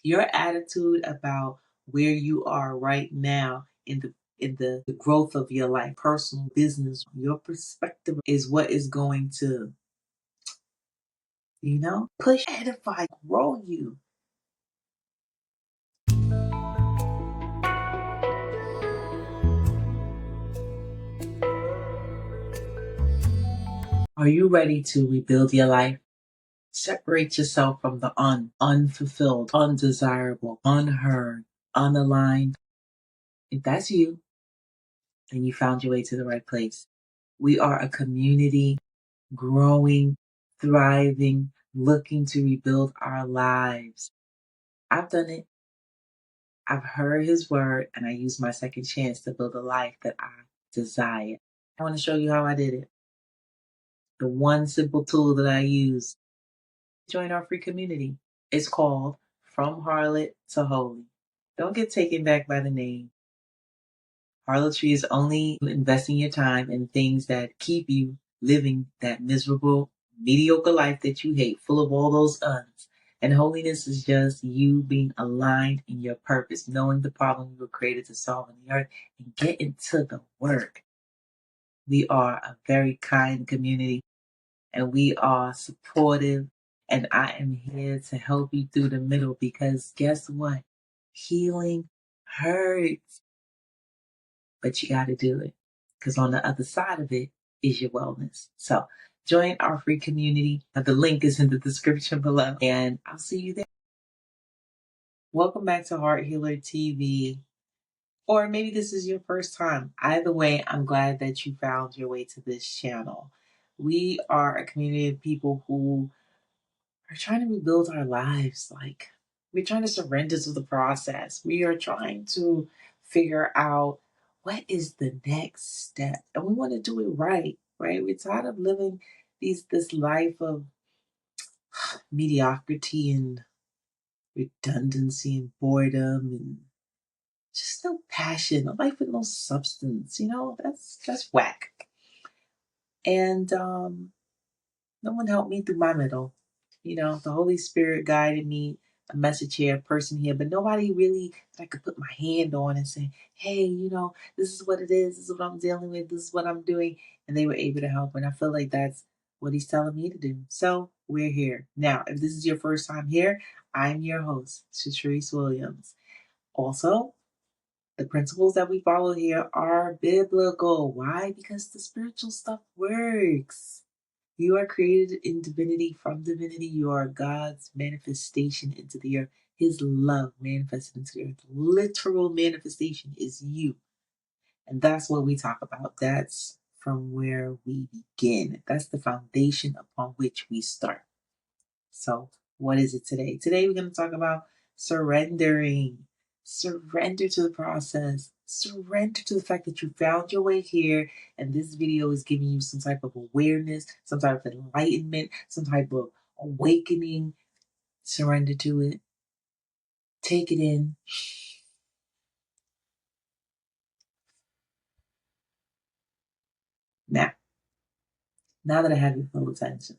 Your attitude about where you are right now in the growth of your life, personal, business, your perspective is what is going to, push, edify, grow you. Are you ready to rebuild your life? Separate yourself from the unfulfilled, undesirable, unheard, unaligned. If that's you, then you found your way to the right place. We are a community growing, thriving, looking to rebuild our lives. I've done it. I've heard his word and I used my second chance to build a life that I desire. I want to show you how I did it. The one simple tool that I use. Join our free community. It's called From Harlot to Holy. Don't get taken back by the name. Harlotry is only investing your time in things that keep you living that miserable, mediocre life that you hate, full of all those uns. And holiness is just you being aligned in your purpose, knowing the problem you were created to solve on the earth, and get into the work. We are a very kind community and we are supportive. And I am here to help you through the middle because guess what? Healing hurts, but you got to do it because on the other side of it is your wellness. So join our free community. The link is in the description below, and I'll see you there. Welcome back to Heart Healer TV. Or maybe this is your first time. Either way, I'm glad that you found your way to this channel. We are a community of people who are trying to rebuild our lives. Like, we're trying to surrender to the process. We are trying to figure out what is the next step. And we want to do it right? We're tired of living this life of mediocrity and redundancy and boredom and just no passion, a life with no substance. That's whack. And no one helped me through my middle. The Holy Spirit guided me, a message here, a person here, but nobody really that I could put my hand on and say, hey, this is what it is. This is what I'm dealing with. This is what I'm doing. And they were able to help. And I feel like that's what he's telling me to do. So we're here. Now, if this is your first time here, I'm your host, Shatrice Williams. Also, the principles that we follow here are biblical. Why? Because the spiritual stuff works. You are created in divinity from divinity. You are God's manifestation into the earth. His love manifested into the earth. Literal manifestation is you. And that's what we talk about. That's from where we begin. That's the foundation upon which we start. So, what is it today? Today, we're going to talk about surrendering. Surrender to the process. Surrender to the fact that you found your way here, and this video is giving you some type of awareness, some type of enlightenment, some type of awakening. Surrender to it. Take it in. Now that I have your full attention,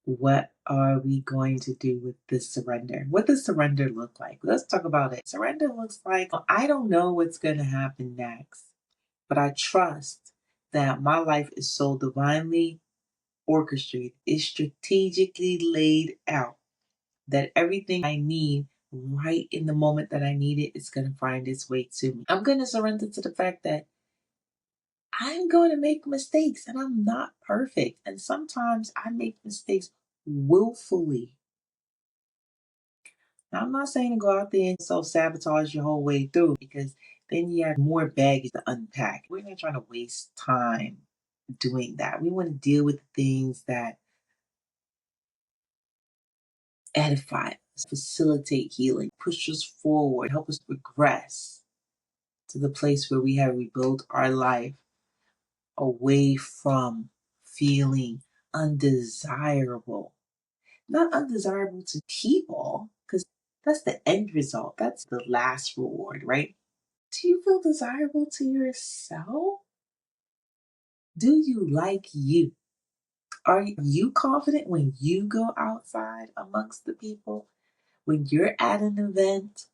what are we going to do with this surrender? What does surrender look like? Let's talk about it. Surrender looks like, I don't know what's going to happen next, but I trust that my life is so divinely orchestrated, it's strategically laid out that everything I need right in the moment that I need it is going to find its way to me. I'm going to surrender to the fact that I'm going to make mistakes and I'm not perfect. And sometimes I make mistakes willfully. Now, I'm not saying to go out there and self-sabotage your whole way through because then you have more baggage to unpack. We're not trying to waste time doing that. We want to deal with things that edify us, facilitate healing, push us forward, help us progress to the place where we have rebuilt our life away from feeling undesirable. Not undesirable to people, because that's the end result. That's the last reward, right? Do you feel desirable to yourself? Do you like you? Are you confident when you go outside amongst the people? When you're at an event,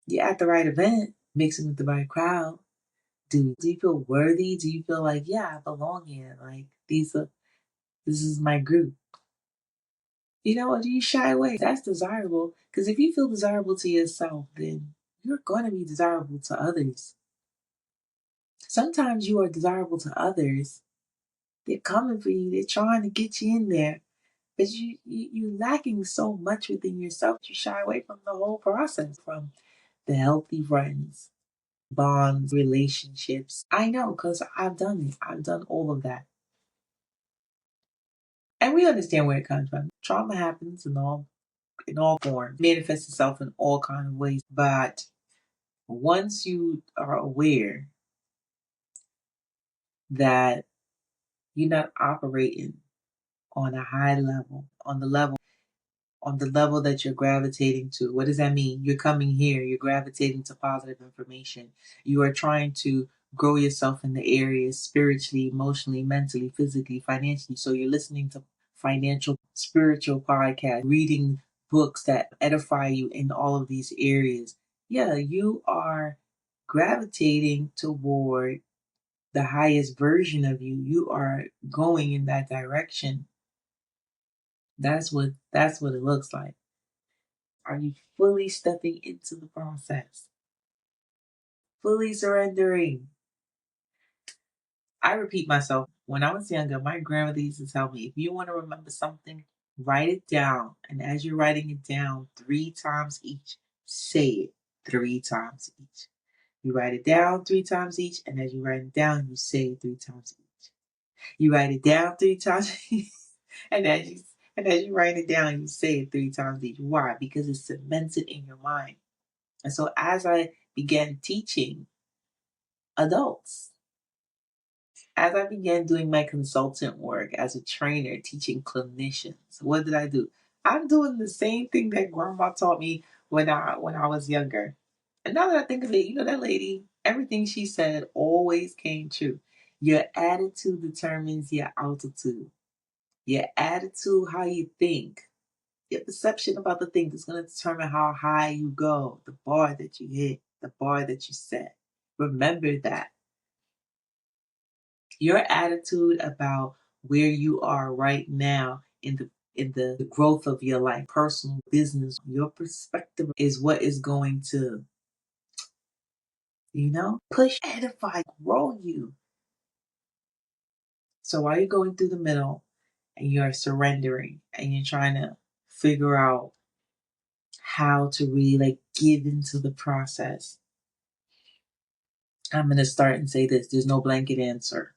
you're at the right event, mixing with the right crowd. Do you feel worthy? Do you feel like, yeah, I belong here? Like this is my group. You know, or do you shy away? That's desirable. Because if you feel desirable to yourself, then you're going to be desirable to others. Sometimes you are desirable to others. They're coming for you. They're trying to get you in there. But you're lacking so much within yourself. You shy away from the whole process, from the healthy friends, bonds, relationships. I know because I've done it. I've done all of that. And we understand where it comes from. Trauma happens in all forms, manifests itself in all kinds of ways. But once you are aware that you're not operating on a high level, on the level that you're gravitating to. What does that mean? You're coming here, you're gravitating to positive information. You are trying to grow yourself in the areas spiritually, emotionally, mentally, physically, financially. So you're listening to financial, spiritual podcasts, reading books that edify you in all of these areas. Yeah, you are gravitating toward the highest version of you. You are going in that direction. That's what it looks like. Are you fully stepping into the process? Fully surrendering? I repeat myself. When I was younger, my grandmother used to tell me, if you want to remember something, write it down. And as you're writing it down 3 times each, say it 3 times each. You write it down 3 times each, and as you write it down, you say it 3 times each. You write it down 3 times, and as you write it down, you say it 3 times each. Why? Because it's cemented in your mind. And so as I began teaching adults, as I began doing my consultant work as a trainer, teaching clinicians, what did I do? I'm doing the same thing that grandma taught me when I was younger. And now that I think of it, that lady, everything she said always came true. Your attitude determines your altitude. Your attitude, how you think, your perception about the thing is going to determine how high you go, the bar that you hit, the bar that you set. Remember that. Your attitude about where you are right now in the growth of your life, personal, business, your perspective is what is going to, push, edify, grow you. So while you're going through the middle and you're surrendering and you're trying to figure out how to really like give into the process, I'm going to start and say this. There's no blanket answer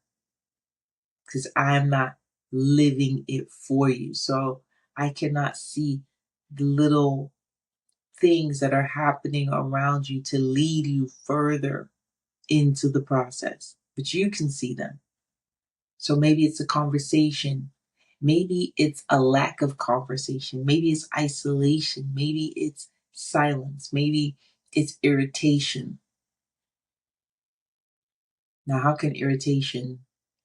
because I'm not living it for you. So I cannot see the little things that are happening around you to lead you further into the process, but you can see them. So maybe it's a conversation. Maybe it's a lack of conversation. Maybe it's isolation. Maybe it's silence. Maybe it's irritation. Now, how can irritation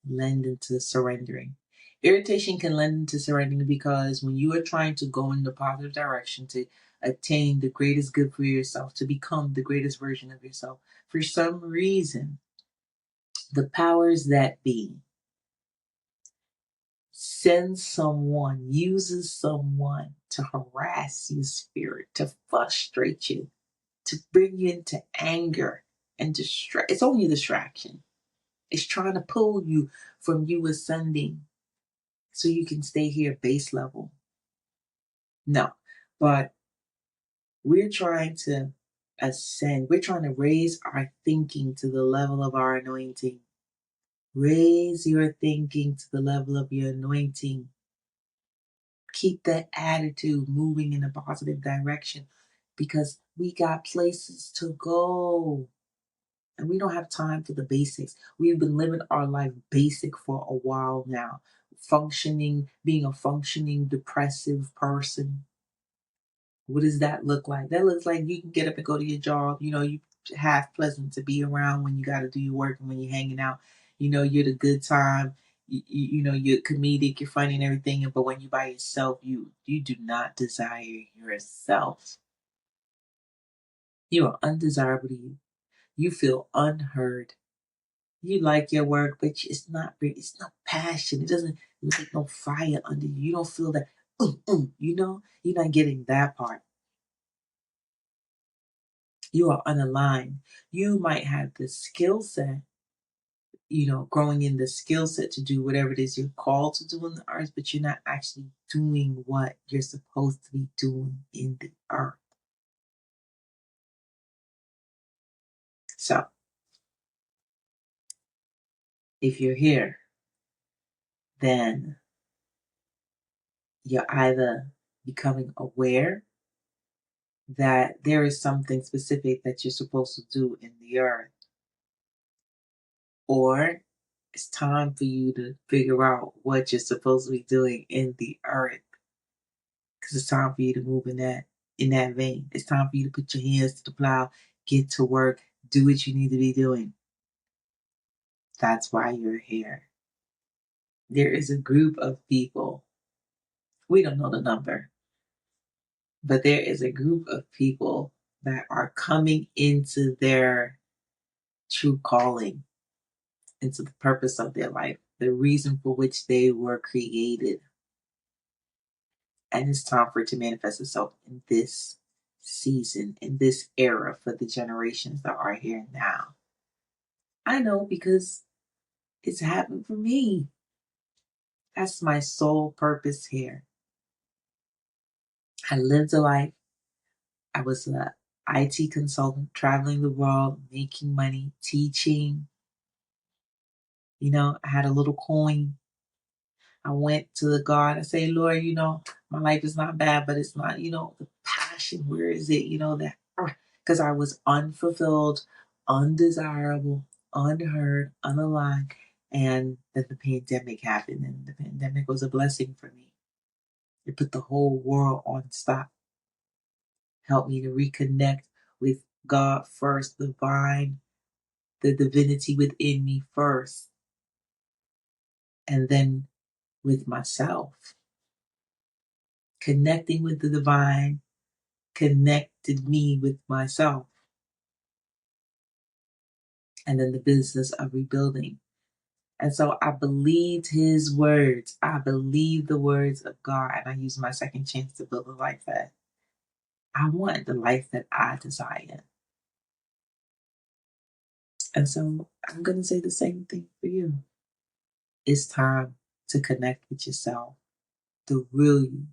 lend into surrendering? Irritation can lend into surrendering because when you are trying to go in the positive direction to attain the greatest good for yourself, to become the greatest version of yourself, for some reason, the powers that be uses someone to harass your spirit, to frustrate you, to bring you into anger and distract. It's only a distraction. It's trying to pull you from you ascending so you can stay here base level. No, but we're trying to ascend. We're trying to raise our thinking to the level of our anointing. Raise your thinking to the level of your anointing. Keep that attitude moving in a positive direction because we got places to go. And we don't have time for the basics. We've been living our life basic for a while now. Being a functioning depressive person. What does that look like? That looks like you can get up and go to your job. You half pleasant to be around when you got to do your work and when you're hanging out. You know, you're the good time. You know, you're comedic, you're funny and everything. But when you by yourself, you do not desire yourself. You are undesirable to you. You feel unheard. You like your work, but it's no passion. It doesn't light no fire under you. You don't feel that, you know, you're not getting that part. You are unaligned. You might have the skill set, you know, growing in the skill set to do whatever it is you're called to do in the earth, but you're not actually doing what you're supposed to be doing in the earth. So, if you're here, then you're either becoming aware that there is something specific that you're supposed to do in the earth, or it's time for you to figure out what you're supposed to be doing in the earth, because it's time for you to move in that vein. It's time for you to put your hands to the plow, get to work, do what you need to be doing. That's why you're here. There is a group of people, we don't know the number, but there is a group of people that are coming into their true calling, into the purpose of their life, the reason for which they were created. And it's time for it to manifest itself in this season, in this era, for the generations that are here now. I know because it's happened for me. That's my sole purpose here. I lived a life. I was an IT consultant, traveling the world, making money, teaching. You know, I had a little coin. I went to the God. I say, Lord, you know, my life is not bad, but it's not, you know, the passion. Where is it? You know, that, because I was unfulfilled, undesirable, unheard, unaligned. And then the pandemic happened, and the pandemic was a blessing for me. It put the whole world on stop, helped me to reconnect with God first, the divinity within me first, and then with myself. Connecting with the divine connected me with myself, and then the business of rebuilding. And so I believed his words. I believed the words of God, and I used my second chance to build a life that I want, the life that I desire. And so I'm going to say the same thing for you. It's time to connect with yourself, the real you.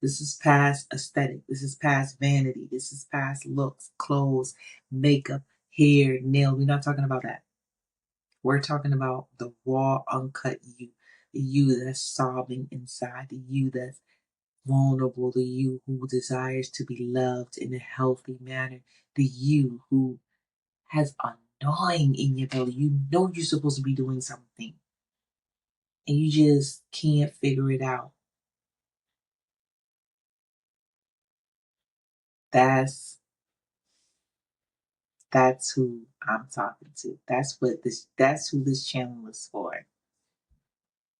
This is past aesthetic. This is past vanity. This is past looks, clothes, makeup, hair, nail. We're not talking about that. We're talking about the raw, uncut you, the you that's sobbing inside, the you that's vulnerable, the you who desires to be loved in a healthy manner, the you who has a gnawing in your belly. You know you're supposed to be doing something, and you just can't figure it out. That's that's who I'm talking to. That's who this channel is for.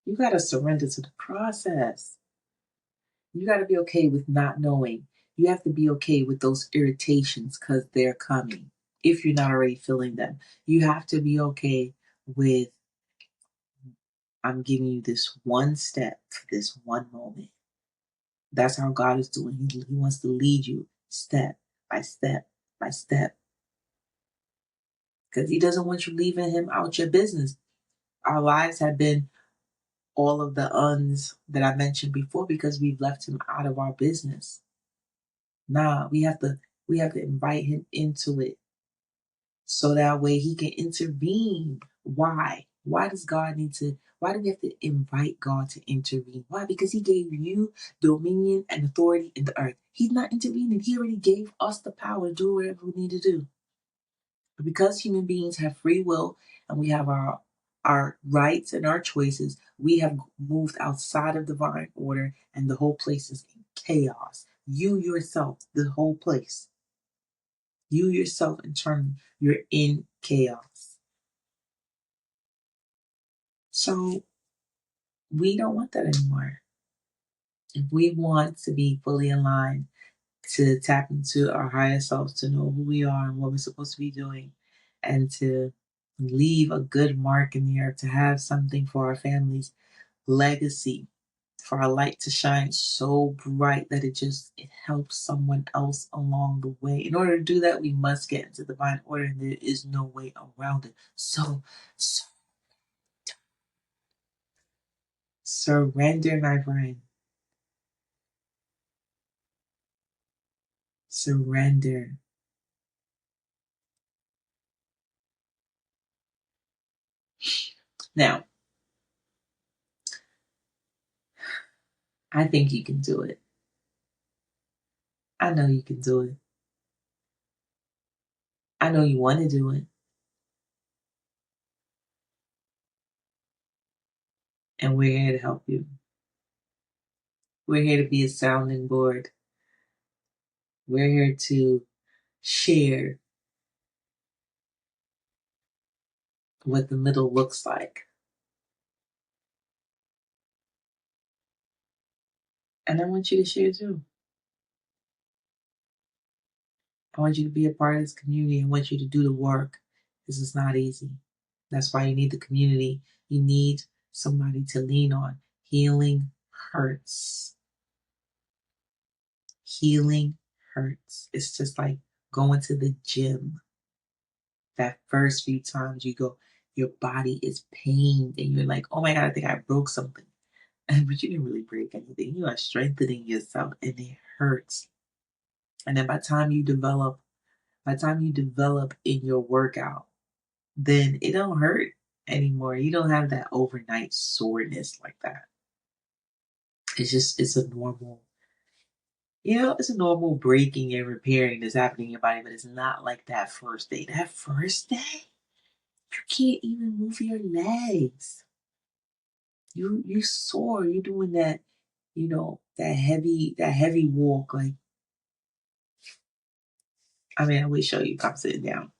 You gotta surrender to the process. You got to be okay with not knowing. You have to be okay with those irritations because they're coming. If you're not already feeling them, you have to be okay with, I'm giving you this one step for this one moment. That's how God is doing. He wants to lead you step by step by step, because He doesn't want you leaving Him out your business. Our lives have been all of the uns that I mentioned before because we've left Him out of our business. Nah, we have to invite Him into it so that way He can intervene. Why? Why do we have to invite God to intervene? Why? Because He gave you dominion and authority in the earth. He's not intervening. He already gave us the power to do whatever we need to do. But because human beings have free will and we have our rights and our choices, we have moved outside of divine order, and the whole place is in chaos. You yourself, the whole place. You yourself internally, you're in chaos. So we don't want that anymore. If we want to be fully aligned, to tap into our higher selves, to know who we are and what we're supposed to be doing, and to leave a good mark in the earth, to have something for our families, legacy, for our light to shine so bright that it helps someone else along the way. In order to do that, we must get into divine order, and there is no way around it. So surrender, my friend. Surrender. Now, I think you can do it. I know you can do it. I know you want to do it. And we're here to help you. We're here to be a sounding board. We're here to share what the middle looks like. And I want you to share too. I want you to be a part of this community. I want you to do the work. This is not easy. That's why you need the community. You need somebody to lean on. Healing hurts. Healing hurts. It's just like going to the gym. That first few times you go, your body is pained and you're like, oh my God, I think I broke something. But you didn't really break anything. You are strengthening yourself and it hurts. And then by the time you develop in your workout, then it don't hurt anymore. You don't have that overnight soreness like that. It's a normal, it's a normal breaking and repairing that's happening in your body, but it's not like that first day. That first day, you can't even move your legs. You sore. You're doing that, that heavy walk. Like, I mean, I will show you. I'm sitting down,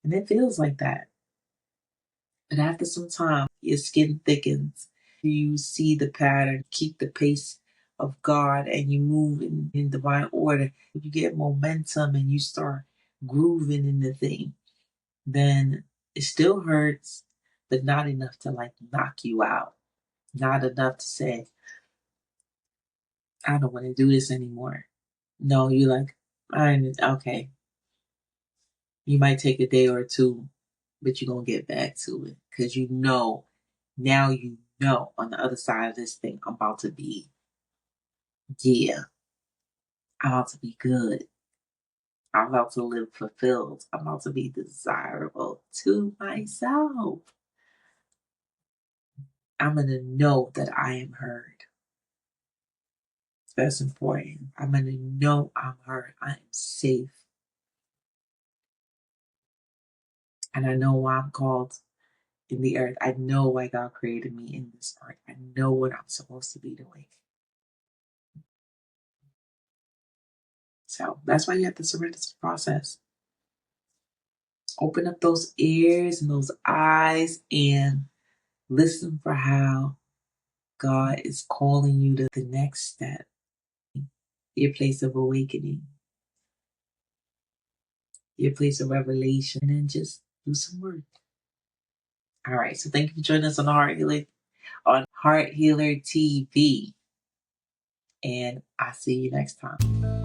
and it feels like that. But after some time, your skin thickens. You see the pattern, keep the pace of God, and you move in divine order. If you get momentum and you start grooving in the thing, then it still hurts, but not enough to like knock you out. Not enough to say, I don't want to do this anymore. No, you're like, okay. You might take a day or two, but you're going to get back to it because now you know on the other side of this thing, yeah, I'm about to be good. I'm about to live fulfilled. I'm about to be desirable to myself. I'm going to know that I am heard. That's important. I'm going to know I'm heard. I am safe. And I know why I'm called in the earth. I know why God created me in this earth. I know what I'm supposed to be doing. So that's why you have to surrender to the process. Open up those ears and those eyes and listen for how God is calling you to the next step, your place of awakening, your place of revelation, and then just do some work. All right. So thank you for joining us on Heart Healer TV. And I'll see you next time.